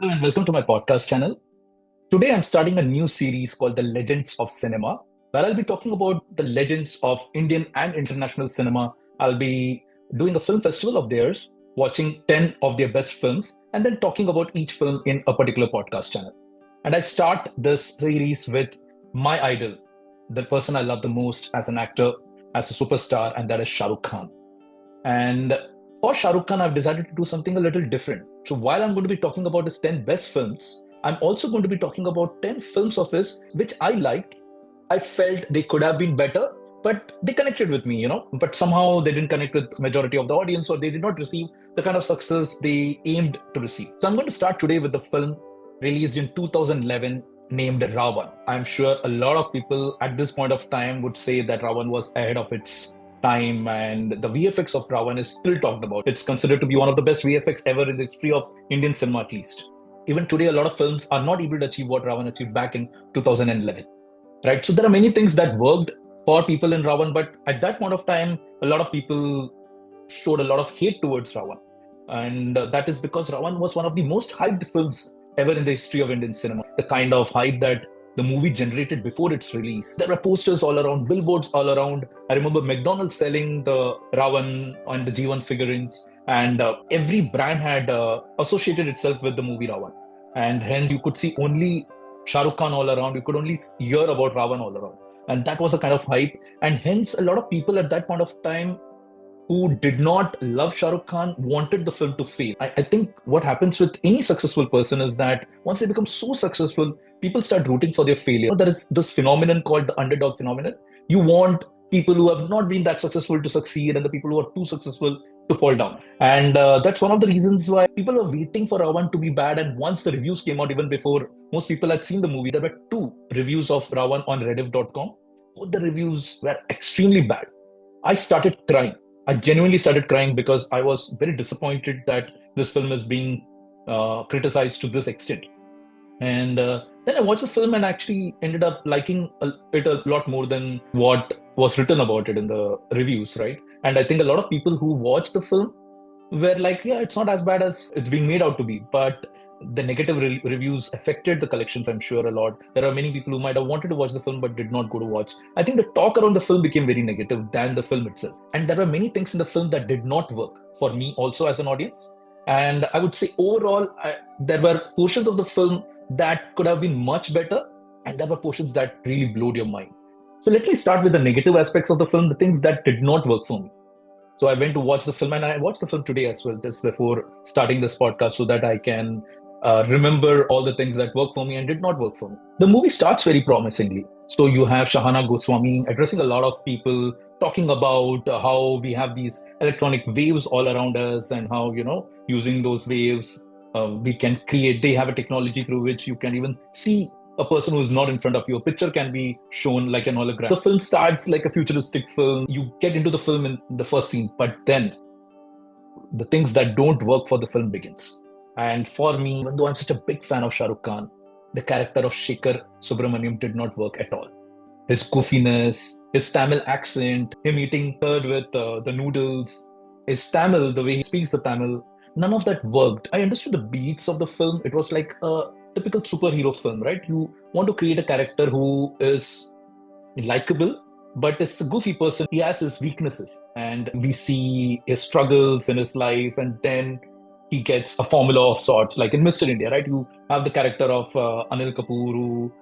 Hello and welcome to my podcast channel. Today I'm starting a new series called The Legends of Cinema, where I'll be talking about the legends of Indian and international cinema. I'll be doing a film festival of theirs, watching 10 of their best films, and then talking about each film in a particular podcast channel. And I start this series with my idol, the person I love the most as an actor, as a superstar, and that is Shahrukh Khan. And for Shahrukh Khan, I've decided to do something a little different. So while I'm going to be talking about his 10 best films, I'm also going to be talking about 10 films of his which I liked. I felt they could have been better, but they connected with me. But somehow they didn't connect with majority of the audience, or they did not receive the kind of success they aimed to receive. So I'm going to start today with the film released in 2011 named RA.One. I'm sure a lot of people at this point of time would say that RA.One was ahead of its time, and the VFX of RA.One is still talked about. It's considered to be one of the best VFX ever in the history of Indian cinema, at least. Even today, a lot of films are not able to achieve what RA.One achieved back in 2011. Right? So there are many things that worked for people in RA.One, but at that point of time, a lot of people showed a lot of hate towards RA.One. And that is because RA.One was one of the most hyped films ever in the history of Indian cinema. The kind of hype that the movie generated before its release. There were posters all around, billboards all around. I remember McDonald's selling the RA.One and the G1 figurines, and every brand had associated itself with the movie RA.One. And hence, you could see only Shahrukh Khan all around. You could only hear about RA.One all around. And that was a kind of hype. And hence, a lot of people at that point of time who did not love Shahrukh Khan wanted the film to fail. I think what happens with any successful person is that once they become so successful, people start rooting for their failure. There is this phenomenon called the underdog phenomenon. You want people who have not been that successful to succeed, and the people who are too successful to fall down. And that's one of the reasons why people were waiting for RA.One to be bad. And once the reviews came out, even before most people had seen the movie, there were two reviews of RA.One on Rediff.com. Both the reviews were extremely bad. I started crying. I genuinely started crying because I was very disappointed that this film is being criticized to this extent. And then I watched the film and actually ended up liking it a lot more than what was written about it in the reviews, right? And I think a lot of people who watched the film were like, yeah, it's not as bad as it's being made out to be. But the negative reviews affected the collections, I'm sure, a lot. There are many people who might have wanted to watch the film but did not go to watch. I think the talk around the film became very negative than the film itself. And there were many things in the film that did not work for me also as an audience. And I would say overall, there were portions of the film that could have been much better, and there were portions that really blowed your mind. So let me start with the negative aspects of the film, the things that did not work for me. So I went to watch the film, and I watched the film today as well, just before starting this podcast, so that I can remember all the things that worked for me and did not work for me. The movie starts very promisingly. So you have Shahana Goswami addressing a lot of people, talking about how we have these electronic waves all around us, and how, using those waves, we can create, they have a technology through which you can even see a person who's not in front of you. A picture can be shown like an hologram. The film starts like a futuristic film. You get into the film in the first scene, but then the things that don't work for the film begins. And for me, even though I'm such a big fan of Shahrukh Khan, the character of Shekhar Subramaniam did not work at all. His goofiness, his Tamil accent, him eating curd with the noodles, his Tamil, the way he speaks the Tamil, none of that worked. I understood the beats of the film. It was like a typical superhero film, right? You want to create a character who is likable, but it's a goofy person. He has his weaknesses, and we see his struggles in his life, and then he gets a formula of sorts, like in Mr. India, right? You have the character of Anil Kapoor, who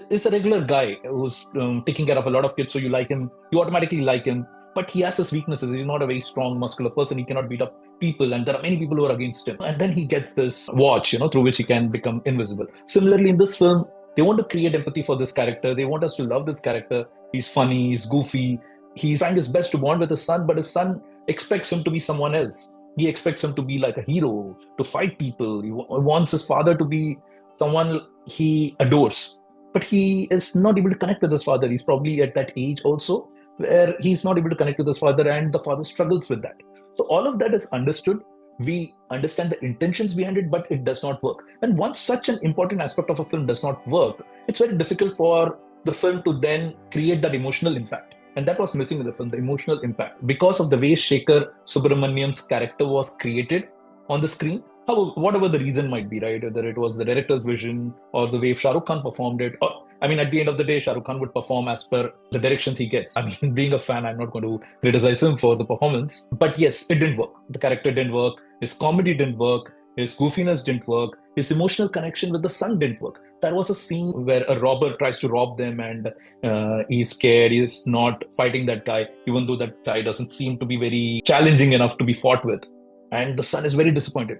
is a regular guy who's taking care of a lot of kids, so you like him, you automatically like him. But he has his weaknesses. He's not a very strong, muscular person. He cannot beat up people, and there are many people who are against him. And then he gets this watch, through which he can become invisible. Similarly, in this film, they want to create empathy for this character. They want us to love this character. He's funny, he's goofy. He's trying his best to bond with his son, but his son expects him to be someone else. He expects him to be like a hero, to fight people. He wants his father to be someone he adores. But he is not able to connect with his father. He's probably at that age also where he's not able to connect with his father, and the father struggles with that. So all of that is understood. We understand the intentions behind it, but it does not work. And once such an important aspect of a film does not work, it's very difficult for the film to then create that emotional impact. And that was missing in the film, the emotional impact. Because of the way Shekhar Subramaniam's character was created on the screen, whatever the reason might be, right? Whether it was the director's vision or the way Shahrukh Khan performed it, or I mean, at the end of the day, Shahrukh Khan would perform as per the directions he gets. I mean, being a fan, I'm not going to criticize him for the performance, but yes, it didn't work. The character didn't work. His comedy didn't work. His goofiness didn't work. His emotional connection with the son didn't work. There was a scene where a robber tries to rob them, and he's scared. He's not fighting that guy, even though that guy doesn't seem to be very challenging enough to be fought with. And the son is very disappointed.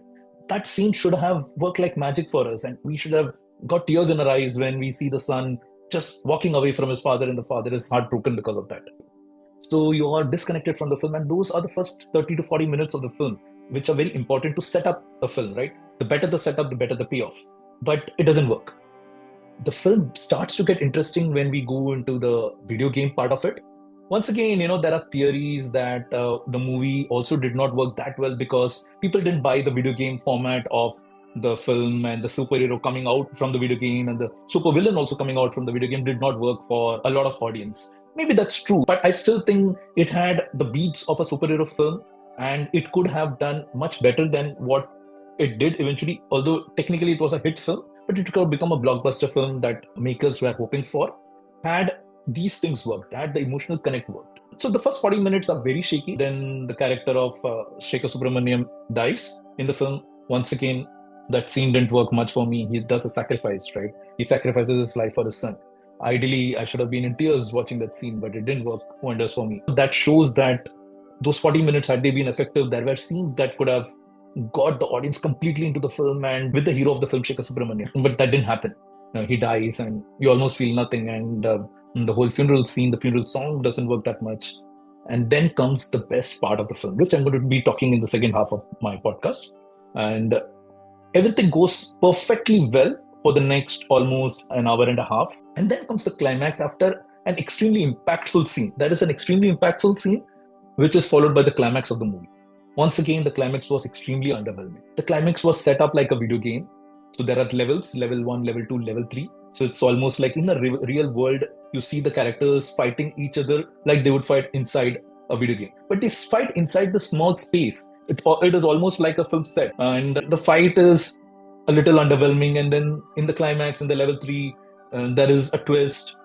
That scene should have worked like magic for us, and we should have got tears in our eyes when we see the son just walking away from his father, and the father is heartbroken because of that. So you are disconnected from the film, and those are the first 30 to 40 minutes of the film, which are very important to set up a film, right? The better the setup, the better the payoff. But it doesn't work. The film starts to get interesting when we go into the video game part of it. Once again, there are theories that the movie also did not work that well because people didn't buy the video game format of the film, and the superhero coming out from the video game and the supervillain also coming out from the video game did not work for a lot of audience. Maybe that's true, but I still think it had the beats of a superhero film, and it could have done much better than what it did eventually. Although technically it was a hit film, but it could have become a blockbuster film that makers were hoping for had these things worked, had the emotional connect worked. So the first 40 minutes are very shaky. Then the character of Shekhar Subramaniam dies in the film. Once again, that scene didn't work much for me. He does a sacrifice, right? He sacrifices his life for his son. Ideally, I should have been in tears watching that scene, but it didn't work wonders for me. That shows that those 40 minutes, had they been effective, there were scenes that could have got the audience completely into the film and with the hero of the film, Shekhar Subramaniam. But that didn't happen. He dies and you almost feel nothing. And the whole funeral scene, the funeral song doesn't work that much. And then comes the best part of the film, which I'm going to be talking in the second half of my podcast. And everything goes perfectly well for the next almost an hour and a half. And then comes the climax after an extremely impactful scene. That is an extremely impactful scene, which is followed by the climax of the movie. Once again, the climax was extremely underwhelming. The climax was set up like a video game. So there are levels, level 1, level 2, level 3. So it's almost like in the real world, you see the characters fighting each other like they would fight inside a video game. But they fight inside the small space. It is almost like a film set. And the fight is a little underwhelming. And then in the climax, in the level 3, there is a twist.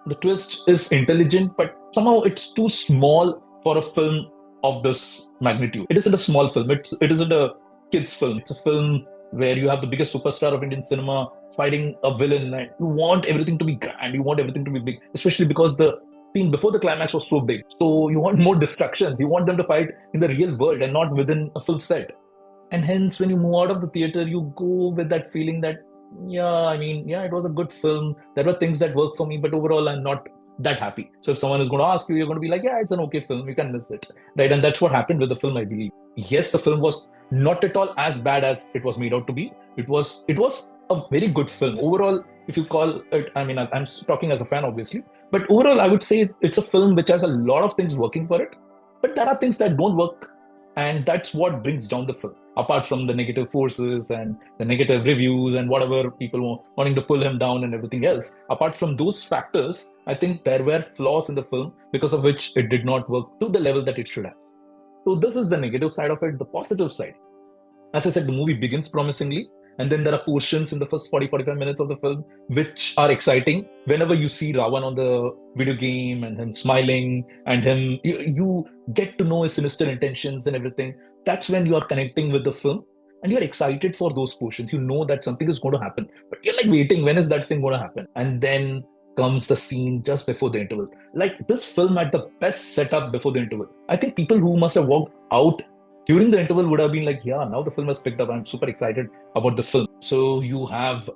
The twist is intelligent, but somehow it's too small for a film of this magnitude. It isn't a small film. It isn't a kids' film. It's a film where you have the biggest superstar of Indian cinema fighting a villain, and you want everything to be grand. You want everything to be big, especially because the scene before the climax was so big. So you want more distractions. You want them to fight in the real world and not within a film set. And hence, when you move out of the theater, you go with that feeling that, it was a good film. There were things that worked for me, but overall, I'm not that happy. So if someone is going to ask you, you're going to be like, yeah, it's an okay film. You can miss it, right? And that's what happened with the film, I believe. Yes, the film was not at all as bad as it was made out to be. It was a very good film. Overall, if you call it, I'm talking as a fan, obviously. But overall, I would say it's a film which has a lot of things working for it. But there are things that don't work. And that's what brings down the film. Apart from the negative forces and the negative reviews and whatever people wanting to pull him down and everything else, apart from those factors, I think there were flaws in the film because of which it did not work to the level that it should have. So this is the negative side of it. The positive side, as I said, the movie begins promisingly. And then there are portions in the first 40-45 minutes of the film which are exciting. Whenever you see R.A.One on the video game and him smiling and you get to know his sinister intentions and everything. That's when you are connecting with the film and you're excited for those portions. You know that something is going to happen, but you're like waiting, when is that thing going to happen? And then comes the scene just before the interval. Like, this film had the best setup before the interval. I think people who must have walked out during the interval would have been like, yeah, now the film has picked up. I'm super excited about the film. So you have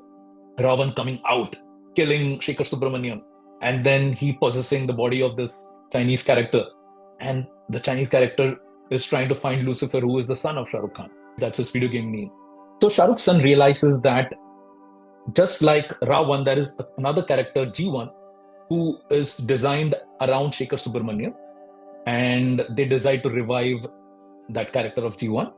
R.A.One coming out, killing Shekhar Subramaniam, and then he possessing the body of this Chinese character. And the Chinese character is trying to find Lucifer, who is the son of Shahrukh Khan. That's his video game name. So Shahrukh's son realizes that just like R.A.One, there is another character, G1, who is designed around Shekhar Subramaniam. And they decide to revive that character of G1.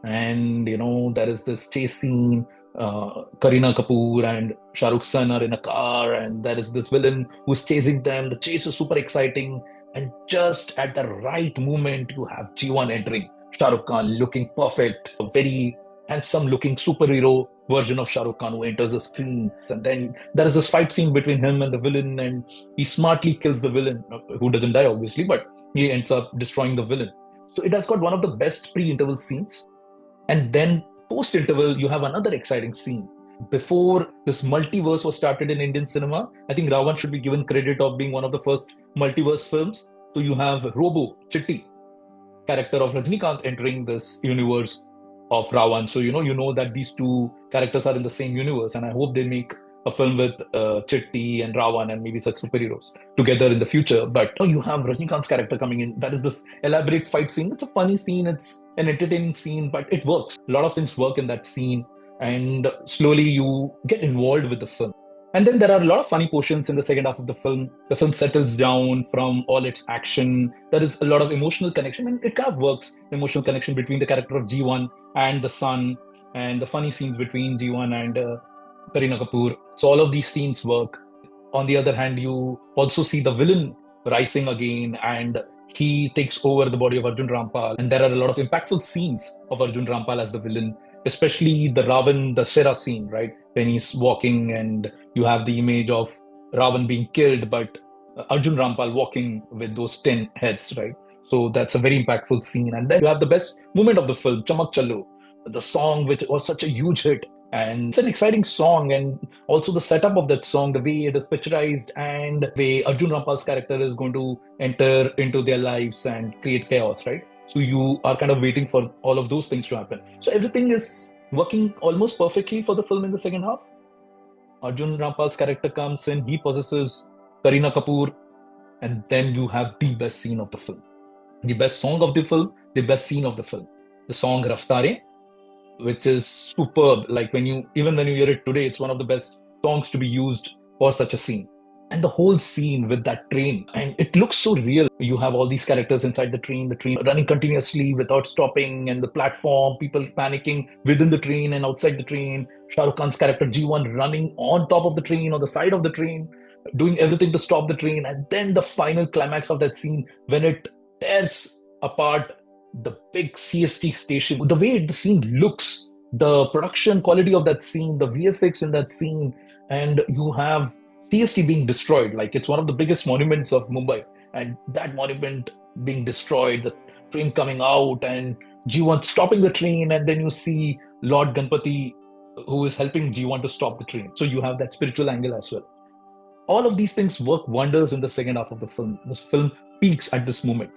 And, there is this chase scene. Kareena Kapoor and Shah Rukh's son are in a car, and there is this villain who's chasing them. The chase is super exciting. And just at the right moment, you have G1 entering. Shah Rukh Khan looking perfect, very handsome looking superhero version of Shahrukh Khan who enters the screen. And then there is this fight scene between him and the villain, and he smartly kills the villain, who doesn't die, obviously, but he ends up destroying the villain. So it has got one of the best pre interval scenes. And then post interval, you have another exciting scene. Before this multiverse was started in Indian cinema, I think Ravan should be given credit of being one of the first multiverse films. So you have Robo, Chitti, character of Rajnikant entering this universe of Ravan. So you know that these two characters are in the same universe, and I hope they make a film with Chitti and Ravan and maybe such superheroes together in the future. But you have Rajnikant's character coming in. That is this elaborate fight scene. It's a funny scene. It's an entertaining scene, but it works. A lot of things work in that scene, and slowly you get involved with the film. And then there are a lot of funny portions in the second half of the film. The film settles down from all its action. There is a lot of emotional connection, and it kind of works. Emotional connection between the character of G1 and the son, and the funny scenes between G1 and Kareena Kapoor. So all of these scenes work. On the other hand, you also see the villain rising again, and he takes over the body of Arjun Rampal. And there are a lot of impactful scenes of Arjun Rampal as the villain, especially the Ravan, the Shera scene, right? When he's walking and you have the image of Ravan being killed, but Arjun Rampal walking with those 10 heads, right? So that's a very impactful scene. And then you have the best moment of the film, Chamak Challo, the song which was such a huge hit. And it's an exciting song, and also the setup of that song, the way it is picturized, and the way Arjun Rampal's character is going to enter into their lives and create chaos, right? So you are kind of waiting for all of those things to happen. So everything is working almost perfectly for the film in the second half. Arjun Rampal's character comes in, he possesses Kareena Kapoor, and then you have the best scene of the film. The best song of the film, the best scene of the film. The song Raftare, which is superb. Like even when you hear it today, it's one of the best songs to be used for such a scene. And the whole scene with that train, and it looks so real. You have all these characters inside the train running continuously without stopping, and the platform, people panicking within the train and outside the train. Shahrukh Khan's character G1 running on top of the train, on the side of the train, doing everything to stop the train. And then the final climax of that scene, when it tears apart the big CST station, the way the scene looks, the production quality of that scene, the VFX in that scene, and you have CST being destroyed. Like, it's one of the biggest monuments of Mumbai, and that monument being destroyed, the train coming out, and G1 stopping the train, and then you see Lord Ganpati who is helping G1 to stop the train. So you have that spiritual angle as well. All of these things work wonders in the second half of the film. This film peaks at this moment.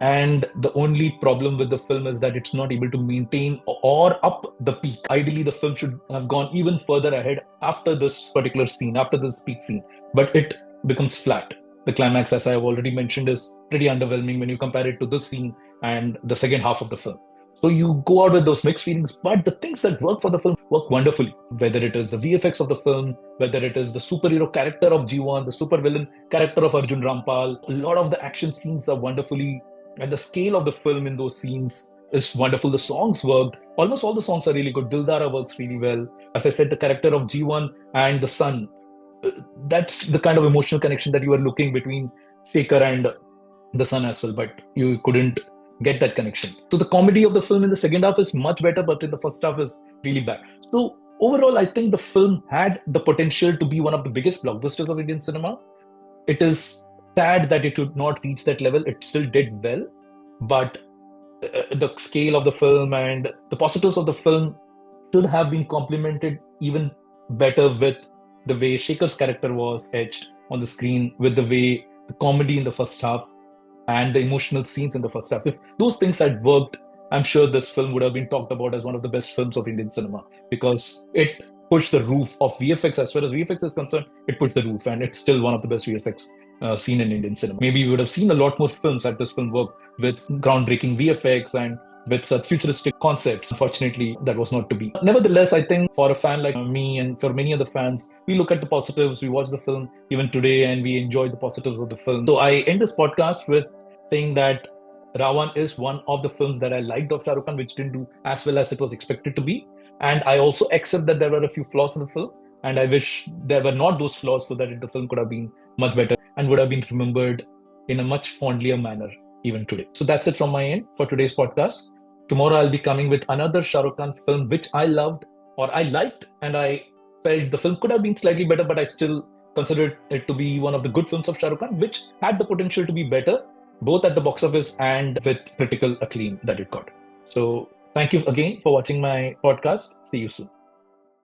And the only problem with the film is that it's not able to maintain or up the peak. Ideally, the film should have gone even further ahead after this particular scene, after this peak scene. But it becomes flat. The climax, as I have already mentioned, is pretty underwhelming when you compare it to this scene and the second half of the film. So you go out with those mixed feelings, but the things that work for the film work wonderfully. Whether it is the VFX of the film, whether it is the superhero character of G1, the supervillain character of Arjun Rampal, a lot of the action scenes are wonderfully, and the scale of the film in those scenes is wonderful. The songs worked. Almost all the songs are really good. Dildara works really well. As I said, the character of G1 and the son, that's the kind of emotional connection that you are looking between Shekhar and the son as well, but you couldn't get that connection. So the comedy of the film in the second half is much better, but in the first half is really bad. So overall, I think the film had the potential to be one of the biggest blockbusters of Indian cinema. It is sad that it could not reach that level. It still did well, but the scale of the film and the positives of the film should have been complemented even better with the way Shekhar's character was etched on the screen, with the way the comedy in the first half and the emotional scenes in the first half. If those things had worked, I'm sure this film would have been talked about as one of the best films of Indian cinema, because it pushed the roof of VFX. As far as VFX is concerned, it pushed the roof, and it's still one of the best VFX seen in Indian cinema. Maybe we would have seen a lot more films at this film work with groundbreaking VFX and with such futuristic concepts. Unfortunately, that was not to be. Nevertheless, I think for a fan like me and for many other fans, we look at the positives, we watch the film even today, and we enjoy the positives of the film. So I end this podcast with saying that Ra.One is one of the films that I liked of Shahrukh Khan, which didn't do as well as it was expected to be. And I also accept that there were a few flaws in the film, and I wish there were not those flaws, so that the film could have been much better and would have been remembered in a much fondlier manner even today. So that's it from my end for today's podcast. Tomorrow I'll be coming with another Shahrukh Khan film which I loved or I liked, and I felt the film could have been slightly better, but I still considered it to be one of the good films of Shahrukh Khan, which had the potential to be better, both at the box office and with critical acclaim that it got. So thank you again for watching my podcast. See you soon.